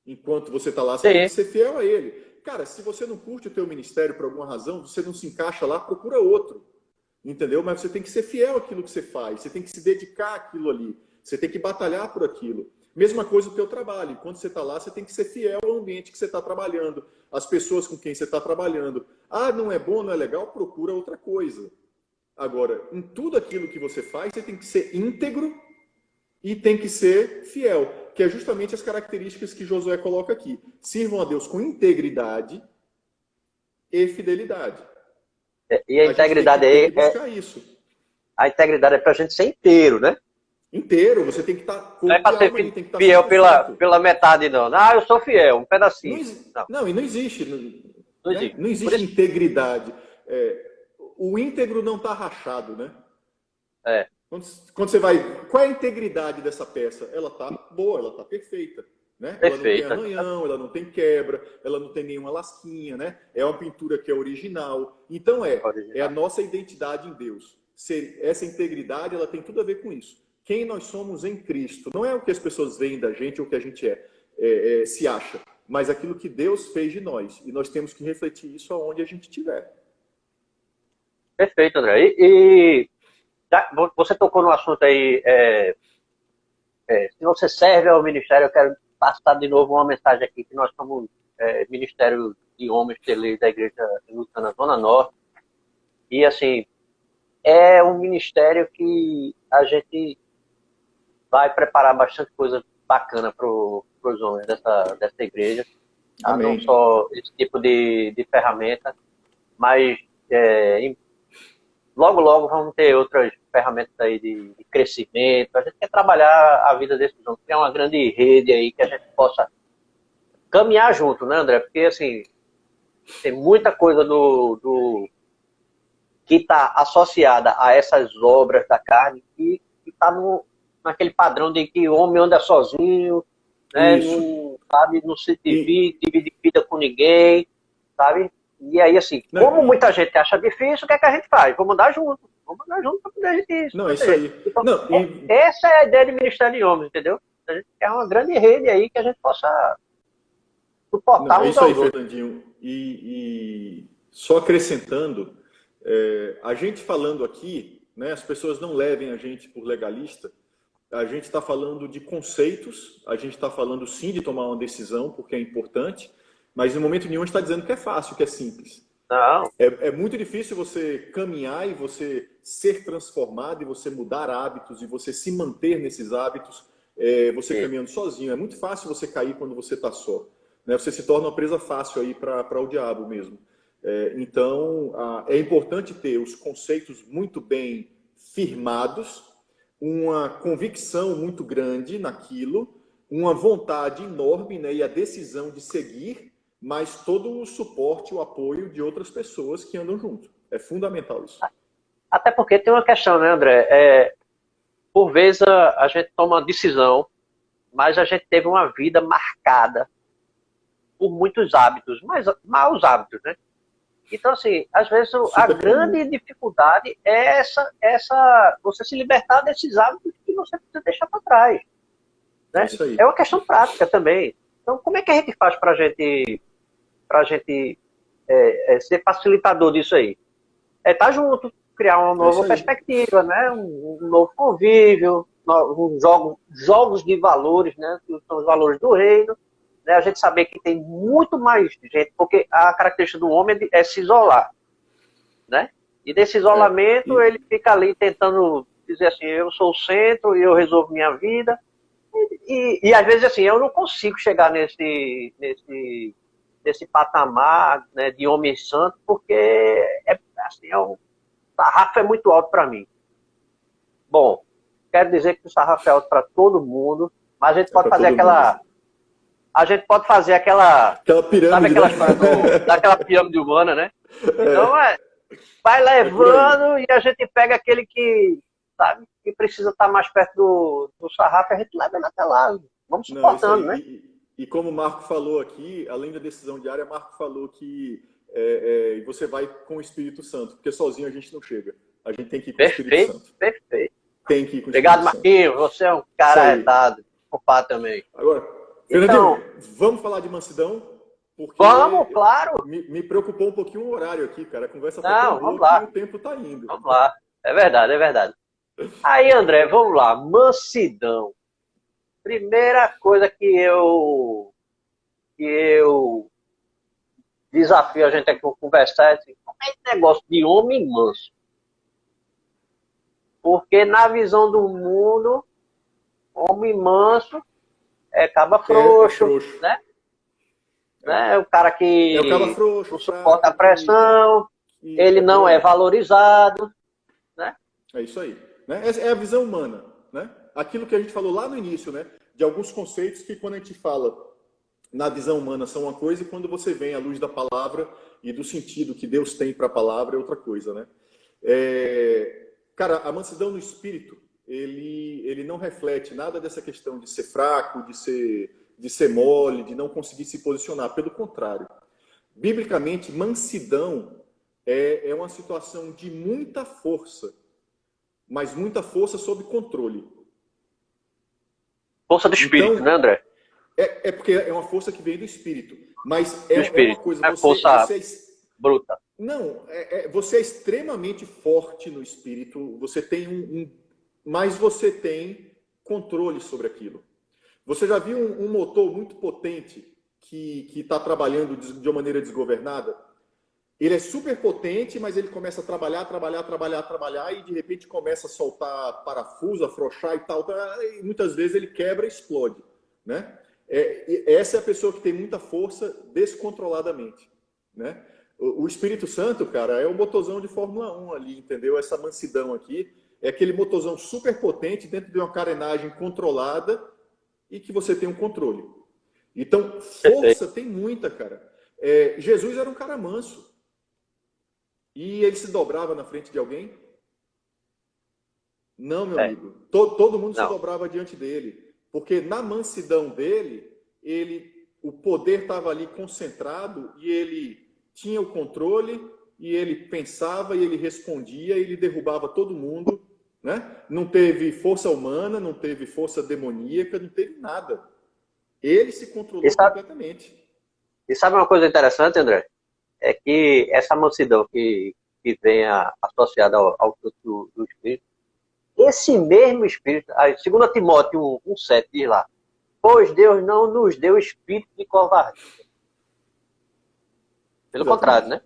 Enquanto você está lá, você tem que ser fiel a ele. Cara, se você não curte o teu ministério por alguma razão, você não se encaixa lá, procura outro. Entendeu? Mas você tem que ser fiel àquilo que você faz. Você tem que se dedicar àquilo ali. Você tem que batalhar por aquilo. Mesma coisa o teu trabalho. Enquanto você está lá, você tem que ser fiel ao ambiente que você está trabalhando, às pessoas com quem você está trabalhando. Ah, não é bom, não é legal? Procura outra coisa. Agora, em tudo aquilo que você faz, você tem que ser íntegro e tem que ser fiel, que é justamente as características que Josué coloca aqui. Sirvam a Deus com integridade e fidelidade. E a integridade tem que buscar isso. A integridade é para a gente ser inteiro, né? Inteiro, você tem que estar... Não é para ser fiel pela metade, não. Ah, eu sou fiel, um pedacinho. Não, e não existe. Não existe. Não existe integridade. O íntegro não está rachado, né? Quando você vai... Qual é a integridade dessa peça? Ela está boa, ela está perfeita. Né? Perfeita. Ela não tem arranhão, ela não tem quebra, ela não tem nenhuma lasquinha, né? É uma pintura que é original. Então é a nossa identidade em Deus. Essa integridade, ela tem tudo a ver com isso. Quem nós somos em Cristo. Não é o que as pessoas veem da gente ou o que a gente se acha, mas aquilo que Deus fez de nós. E nós temos que refletir isso aonde a gente estiver. Perfeito, André. E você tocou no assunto aí, se você serve ao ministério, eu quero passar de novo uma mensagem aqui, que nós somos Ministério de homens teleiros da Igreja Anglicana Zona Norte. E, assim, é um ministério que a gente vai preparar bastante coisa bacana para os homens dessa igreja. Tá? Não Amém. só esse tipo de ferramenta, mas logo, logo vamos ter outras ferramentas aí de crescimento. A gente quer trabalhar a vida desses homens, criar uma grande rede aí que a gente possa caminhar junto, né, André? Porque, assim, tem muita coisa que está associada a essas obras da carne que está naquele padrão de que o homem anda sozinho, né? Isso. Não, sabe, não se divide vida com ninguém, sabe? E aí, assim, como muita gente acha difícil, o que é que a gente faz? Vamos andar junto. Vamos andar junto para poder a gente Não, é isso aí. Então, Não, essa é a ideia de Ministério de Homens, entendeu? A gente quer uma grande rede aí que a gente possa suportar é uns isso aí, aos outros. Fernandinho. E só acrescentando, a gente falando aqui, né, as pessoas não levem a gente por legalista, a gente está falando de conceitos, a gente está falando sim de tomar uma decisão, porque é importante, mas em momento nenhum a gente está dizendo que é fácil, que é simples. Não. É muito difícil você caminhar e você ser transformado e você mudar hábitos e você se manter nesses hábitos, você caminhando sozinho. É muito fácil você cair quando você está só. Né? Você se torna uma presa fácil aí para o diabo mesmo. Então, é importante ter os conceitos muito bem firmados, uma convicção muito grande naquilo, uma vontade enorme, né, e a decisão de seguir, mas todo o suporte, o apoio de outras pessoas que andam junto. É fundamental isso. Até porque tem uma questão, né, André? Por vezes a gente toma uma decisão, mas a gente teve uma vida marcada por muitos hábitos, mas maus hábitos, né? Então, assim, às vezes a grande dificuldade é você se libertar desses hábitos que você precisa deixar para trás. Né? É uma questão prática também. Então, como é que a gente faz para a gente ser facilitador disso aí? Estar junto, criar uma nova perspectiva, né? Um novo convívio, jogos de valores, né? Que são os valores do reino. Né? A gente saber que tem muito mais gente, porque a característica do homem é se isolar. Né? E desse isolamento, ele fica ali tentando dizer assim, eu sou o centro e eu resolvo minha vida. E às vezes, assim, eu não consigo chegar nesse patamar, né, de homem santo, porque o sarrafo é muito alto para mim. Bom, quero dizer que o sarrafo é alto para todo mundo, mas a gente pode fazer aquela... A gente pode fazer aquela pirâmide, sabe aquela história daquela pirâmide humana, né? Então, vai levando e a gente pega aquele que, sabe, que precisa estar mais perto do sarrafo, a gente leva ele até lá. Vamos suportando, né? E como o Marco falou aqui, além da decisão diária, Marco falou que você vai com o Espírito Santo, porque sozinho a gente não chega. A gente tem que ir com o Espírito Santo. Perfeito. Tem que ir com o Obrigado, Espírito Marquinhos. Você é um cara arretado. Culpado também. Agora, Fernandinho, vamos falar de mansidão? Porque vamos, claro. Me preocupou um pouquinho o horário aqui, cara. A conversa foi tão boa que o tempo tá indo. Vamos lá. É verdade, é verdade. Aí, André, vamos lá. Mansidão. Primeira coisa que eu desafio a gente aqui a conversar é assim, como é esse negócio de homem manso? Porque na visão do mundo, homem manso é caba frouxo, né? Né? O cara que não suporta a pressão, ele não é valorizado, né? É isso aí. Né? É a visão humana, né? Aquilo que a gente falou lá no início, né? De alguns conceitos que quando a gente fala na visão humana são uma coisa e quando você vem à luz da palavra e do sentido que Deus tem para a palavra é outra coisa, né? Cara, a mansidão no espírito, ele não reflete nada dessa questão de ser fraco, de ser mole, de não conseguir se posicionar. Pelo contrário, biblicamente, mansidão é uma situação de muita força, mas muita força sob controle. Força do espírito, então, né, André? Porque é uma força que vem do espírito. Mas uma coisa... força bruta. Não, você é extremamente forte no espírito, você tem mas você tem controle sobre aquilo. Você já viu um motor muito potente que está trabalhando de uma maneira desgovernada? Ele é super potente, mas ele começa a trabalhar, e de repente começa a soltar parafuso, afrouxar e tal, e muitas vezes ele quebra e explode, né? Essa é a pessoa que tem muita força descontroladamente, né? O Espírito Santo, cara, é o motorzão de Fórmula 1 ali, entendeu? Essa mansidão aqui é aquele motorzão super potente dentro de uma carenagem controlada e que você tem um controle. Então, força tem muita, cara. Jesus era um cara manso. E ele se dobrava na frente de alguém? Não, meu amigo. Todo mundo se dobrava diante dele. Porque na mansidão dele, o poder estava ali concentrado e ele tinha o controle e ele pensava e ele respondia e ele derrubava todo mundo, né? Não teve força humana, não teve força demoníaca, não teve nada. Ele se controlou completamente. E sabe uma coisa interessante, André? É que essa mansidão que vem associada ao fruto do Espírito, esse mesmo Espírito, 2 Timóteo 1,7 diz lá, pois Deus não nos deu espírito de covardia. Pelo contrário, né?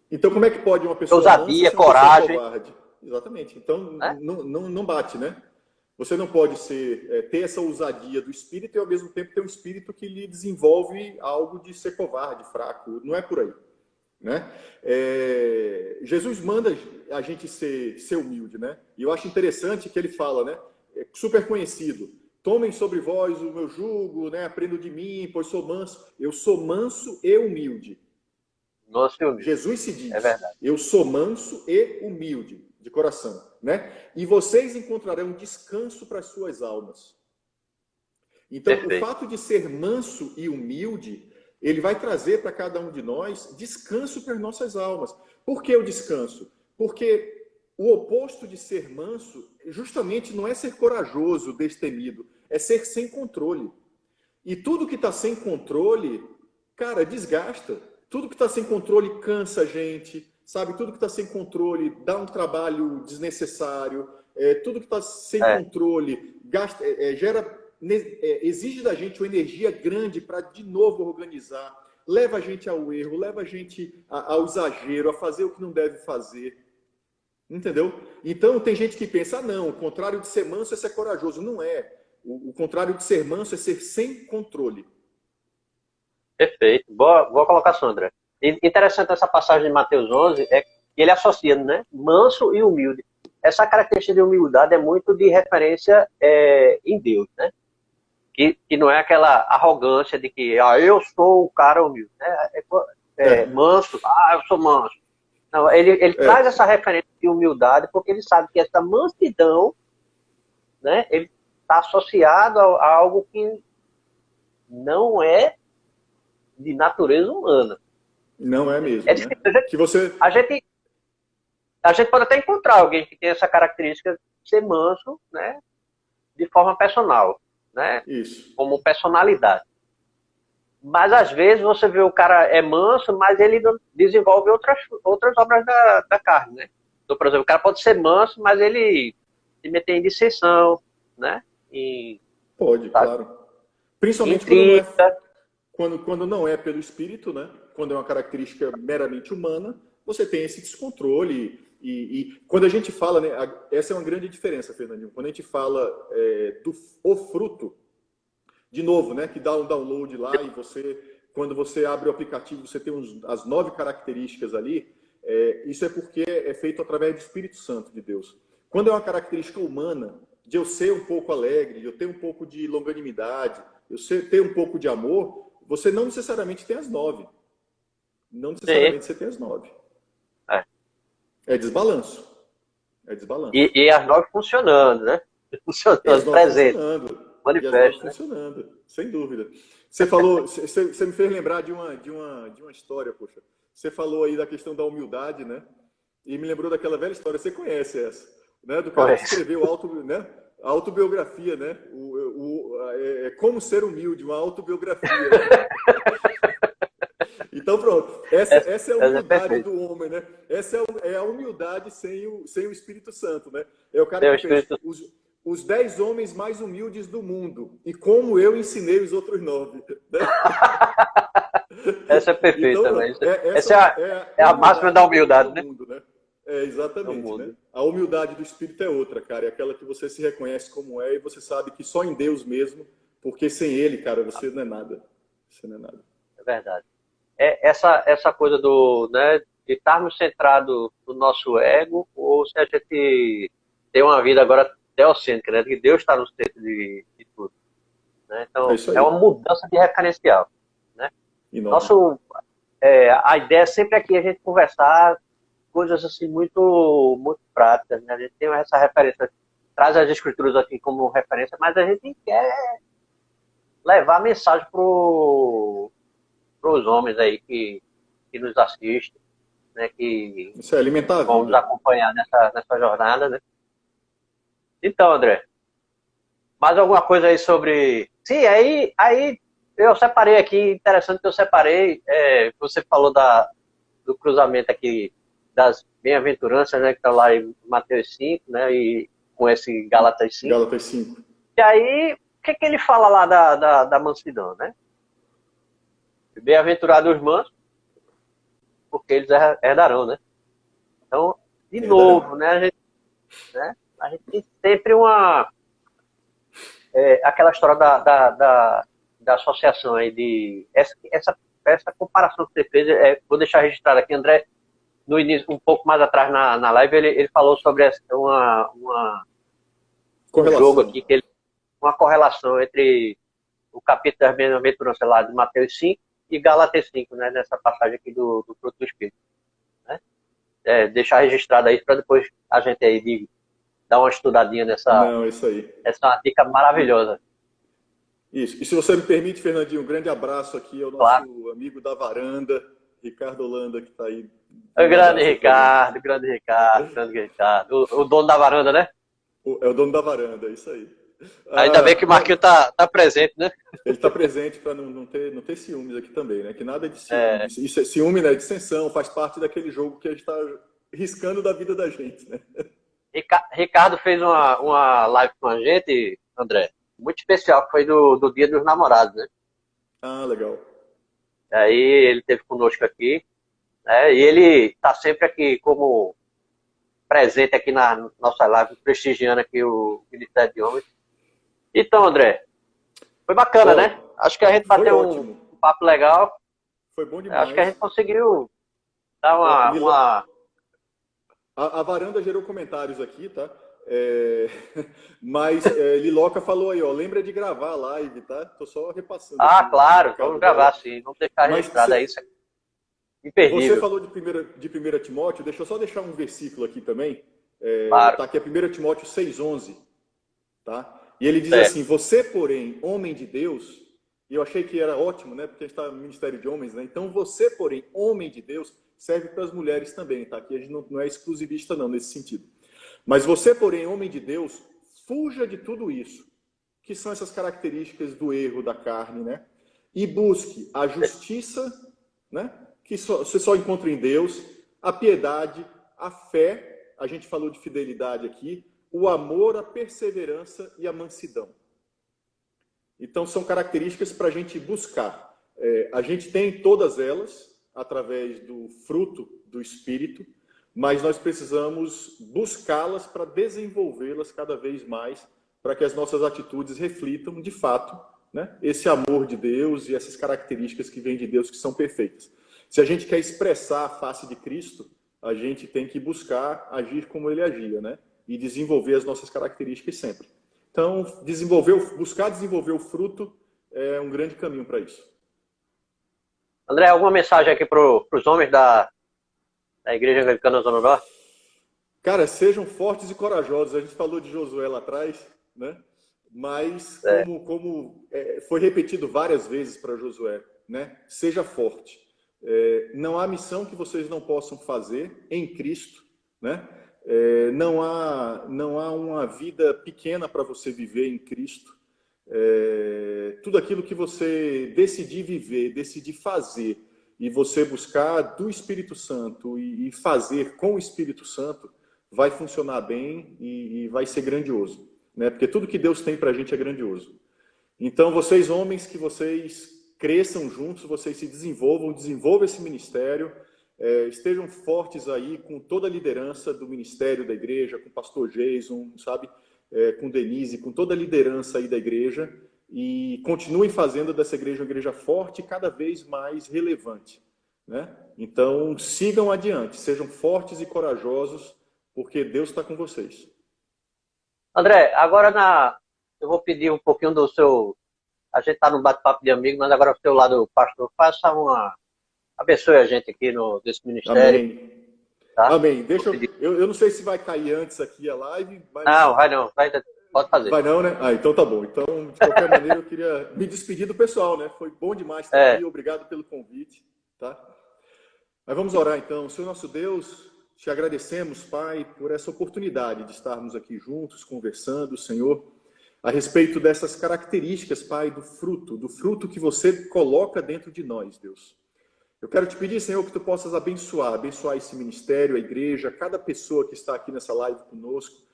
Então como é que pode uma pessoa ousadia, coragem, covarde? Exatamente. Então não bate, né? Você não pode ter essa ousadia do espírito e ao mesmo tempo ter um espírito que lhe desenvolve algo de ser covarde, fraco. Não é por aí, né? Jesus manda a gente ser humilde, né? E eu acho interessante que ele fala, né? Super conhecido. Tomem sobre vós o meu jugo, né? Aprendam de mim, pois sou manso. Eu sou manso e humilde. Jesus se diz, eu sou manso e humilde de coração, né? E vocês encontrarão descanso para as suas almas. Então, o fato de ser manso e humilde, ele vai trazer para cada um de nós descanso para as nossas almas. Por que o descanso? Porque o oposto de ser manso, justamente não é ser corajoso, destemido, é ser sem controle. E tudo que está sem controle, cara, desgasta. Tudo que está sem controle cansa a gente, sabe? Tudo que está sem controle dá um trabalho desnecessário. Tudo que está sem controle gasta, exige da gente uma energia grande para de novo organizar. Leva a gente ao erro, leva a gente ao exagero, a fazer o que não deve fazer. Entendeu? Então tem gente que pensa, não, o contrário de ser manso é ser corajoso. Não é. O contrário de ser manso é ser sem controle. Perfeito. Boa colocação, André. Interessante essa passagem de Mateus 11, é que ele associa, né? Manso e humilde. Essa característica de humildade é muito de referência em Deus, né? Que não é aquela arrogância de que eu sou o cara humilde, né? Manso, eu sou manso. Não, ele traz essa referência de humildade porque ele sabe que essa mansidão, né? Ele está associado a algo que não é de natureza humana. Não é mesmo, difícil, né? Que você... a gente pode até encontrar alguém que tem essa característica de ser manso, né? De forma personal, né? Isso. Como personalidade. Mas às vezes você vê o cara é manso, mas ele desenvolve outras obras da carne, né? Então, por exemplo, o cara pode ser manso, mas ele se meter em dissensão, né? Pode, claro. Principalmente quando não é pelo espírito, né? Quando é uma característica meramente humana, você tem esse descontrole. E quando a gente fala, né? Essa é uma grande diferença, Fernandinho. Quando a gente fala o fruto, de novo, né? Que dá um download lá e quando você abre o aplicativo, você tem as 9 características ali. Isso é porque é feito através do Espírito Santo de Deus. Quando é uma característica humana, de eu ser um pouco alegre, de eu ter um pouco de longanimidade, ter um pouco de amor, você não necessariamente tem as 9. Não necessariamente você tem as 9. É desbalanço. É desbalanço. E as 9 funcionando, né? Funcionando, presente. Manifesto, né? Funcionando, sem dúvida. Você falou, você me fez lembrar de uma história, poxa. Você falou aí da questão da humildade, né? E me lembrou daquela velha história, você conhece essa, né? Do cara que escreveu a autobiografia, né? Como ser humilde, uma autobiografia. Né? Então, pronto. Essa é a humildade do homem, né? Essa é a humildade sem o Espírito Santo, né? É o cara que pensa, os 10 homens mais humildes do mundo e como eu ensinei os outros 9. Né? Essa é perfeita, Então, né? Essa é a máxima da humildade, né? Mundo, né? É, Do exatamente, né? mundo. A humildade do espírito é outra, cara. É aquela que você se reconhece como é e você sabe que só em Deus mesmo, porque sem Ele, cara, você não é nada. Você não é nada. É verdade. Essa coisa né, de estarmos centrados no nosso ego, ou se a gente tem uma vida agora teocêntrica, né? Que Deus está no centro de tudo. Né? É Então, isso é aí. uma mudança de referencial. Né? Enorme. Nosso, a ideia é sempre aqui a gente conversar coisas assim muito práticas. Né? A gente tem essa referência, traz as escrituras aqui como referência, mas a gente quer levar a mensagem para os homens aí que nos assistem, né, que Isso é alimentar a vão nos vida. acompanhar nessa jornada, né? Então, André, mais alguma coisa aí sobre... Sim, aí eu separei aqui, interessante que eu separei, você falou do cruzamento aqui das bem-aventuranças, né, que está lá em Mateus 5, né, e com esse Gálatas 5. Gálatas 5. E aí, o que ele fala lá da mansidão, né? Bem-aventurados os mansos, porque eles herdarão, né? Então, de novo, Herdarão. né, a gente tem sempre aquela história da associação aí, essa comparação que você fez, vou deixar registrado aqui, André, no início, um pouco mais atrás na live, ele falou sobre um jogo Correlação. aqui, uma correlação entre o capítulo das bem-aventuranças lá de Mateus 5 e Gálatas 5, né, nessa passagem aqui do fruto do Espírito. Né? Deixar registrado aí para depois a gente aí dar uma estudadinha nessa. Não, é isso aí. Essa é uma dica maravilhosa. Isso. E se você me permite, Fernandinho, um grande abraço aqui ao Claro. nosso amigo da varanda, Ricardo Holanda, que está aí. O grande Ricardo, grande Ricardo. O dono da varanda, né? É o dono da varanda, é isso aí. Ainda bem que o Marquinhos tá presente, né? Ele está presente para não ter ciúmes aqui também, né? Que nada é de ciúme. Isso é ciúme, né? Dissensão, faz parte daquele jogo que a gente está riscando da vida da gente, né? Ricardo fez uma live com a gente, André, muito especial, que foi do Dia dos Namorados, né? Ah, legal. Aí ele esteve conosco aqui, né? E ele tá sempre aqui como presente aqui na nossa live, prestigiando aqui o Ministério de Homens. Então, André, foi bacana, né? Acho que a gente bateu um papo legal. Foi bom demais. Acho que a gente conseguiu dar uma... A varanda gerou comentários aqui, tá? Mas Liloca falou aí, ó, lembra de gravar a live, tá? Tô só repassando. Ah, claro, vamos gravar sim, vamos deixar registrado aí. Isso é imperdível. Você falou de 1 Timóteo, deixa eu só deixar um versículo aqui também. Claro. Tá aqui, é 1 Timóteo 6,11, tá? E ele diz assim, você, porém, homem de Deus, e eu achei que era ótimo, né? Porque a gente está no Ministério de Homens, né? Então, você, porém, homem de Deus, serve para as mulheres também, tá? Aqui a gente não é exclusivista, não, nesse sentido. Mas você, porém, homem de Deus, fuja de tudo isso, que são essas características do erro da carne, né? E busque a justiça, né? Que você só encontra em Deus, a piedade, a fé, a gente falou de fidelidade aqui, o amor, a perseverança e a mansidão. Então, são características para a gente buscar. A gente tem todas elas através do fruto do Espírito, mas nós precisamos buscá-las para desenvolvê-las cada vez mais, para que as nossas atitudes reflitam, de fato, né, esse amor de Deus e essas características que vêm de Deus, que são perfeitas. Se a gente quer expressar a face de Cristo, a gente tem que buscar agir como ele agia, né? E desenvolver as nossas características sempre. Então, buscar desenvolver o fruto é um grande caminho para isso. André, alguma mensagem aqui para os homens da Igreja Anglicana Zona Norte? Cara, sejam fortes e corajosos. A gente falou de Josué lá atrás, né? Mas como foi repetido várias vezes para Josué, né? Seja forte. Não há missão que vocês não possam fazer em Cristo, né? Não há uma vida pequena para você viver em Cristo. Tudo aquilo que você decidir viver, decidir fazer, e você buscar do Espírito Santo e fazer com o Espírito Santo, vai funcionar bem e vai ser grandioso, né? Porque tudo que Deus tem para a gente é grandioso. Então, vocês homens, que vocês cresçam juntos, vocês se desenvolvam esse ministério, estejam fortes aí com toda a liderança do ministério da igreja, com o pastor Jason, sabe, com Denise, com toda a liderança aí da igreja, e continuem fazendo dessa igreja uma igreja forte e cada vez mais relevante, né? Então, sigam adiante, sejam fortes e corajosos, porque Deus está com vocês. André, agora eu vou pedir um pouquinho do seu. A gente está no bate-papo de amigo, mas agora do seu lado, pastor, faça uma. Abençoe a gente aqui desse ministério. Amém. Tá? Amém. Eu não sei se vai cair antes aqui a live, mas... Não, vai não. Pode fazer. Vai não, né? Então tá bom. Então, de qualquer maneira, eu queria me despedir do pessoal, né? Foi bom demais estar aqui. Obrigado pelo convite, tá? Mas vamos orar então. Senhor nosso Deus, te agradecemos, Pai, por essa oportunidade de estarmos aqui juntos, conversando, Senhor, a respeito dessas características, Pai, do fruto que você coloca dentro de nós, Deus. Eu quero te pedir, Senhor, que tu possas abençoar esse ministério, a igreja, cada pessoa que está aqui nessa live conosco,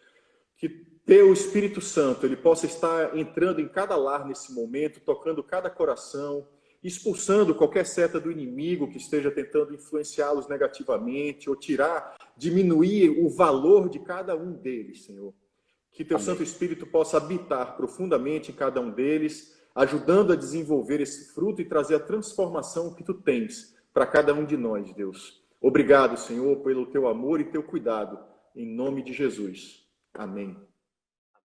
que teu Espírito Santo, ele possa estar entrando em cada lar nesse momento, tocando cada coração, expulsando qualquer seta do inimigo que esteja tentando influenciá-los negativamente ou diminuir o valor de cada um deles, Senhor. Que teu Santo Espírito possa habitar profundamente em cada um deles, ajudando a desenvolver esse fruto e trazer a transformação que tu tens para cada um de nós, Deus. Obrigado, Senhor, pelo teu amor e teu cuidado. Em nome de Jesus. Amém.